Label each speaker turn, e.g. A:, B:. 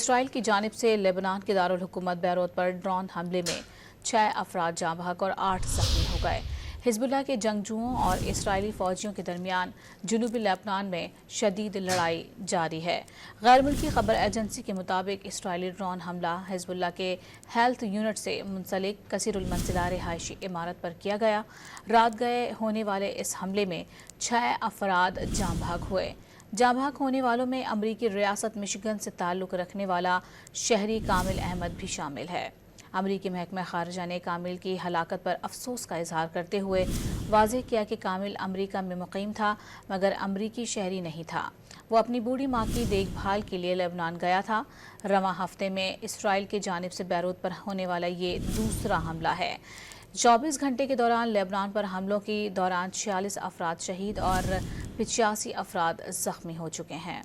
A: اسرائیل کی جانب سے لیبنان کے دارالحکومت بیروت پر ڈرون حملے میں 6 افراد جاں بحق اور 8 زخمی ہو گئے۔ حزب اللہ کے جنگجوؤں اور اسرائیلی فوجیوں کے درمیان جنوبی لیبنان میں شدید لڑائی جاری ہے۔ غیر ملکی خبر ایجنسی کے مطابق اسرائیلی ڈرون حملہ حزب اللہ کے ہیلتھ یونٹ سے منسلک کثیر المنزلہ رہائشی عمارت پر کیا گیا۔ رات گئے ہونے والے اس حملے میں 6 افراد جاں بحق ہوئے۔ جاں بحق ہونے والوں میں امریکی ریاست مشیگن سے تعلق رکھنے والا شہری کامل احمد بھی شامل ہے۔ امریکی محکمہ خارجہ نے کامل کی ہلاکت پر افسوس کا اظہار کرتے ہوئے واضح کیا کہ کامل امریکہ میں مقیم تھا مگر امریکی شہری نہیں تھا۔ وہ اپنی بوڑھی ماں کی دیکھ بھال کے لیے لیبنان گیا تھا۔ رواں ہفتے میں اسرائیل کی جانب سے بیروت پر ہونے والا یہ دوسرا حملہ ہے۔ 24 گھنٹے کے دوران لیبنان پر حملوں کے دوران 46 افراد شہید اور 85 افراد زخمی ہو چکے ہیں۔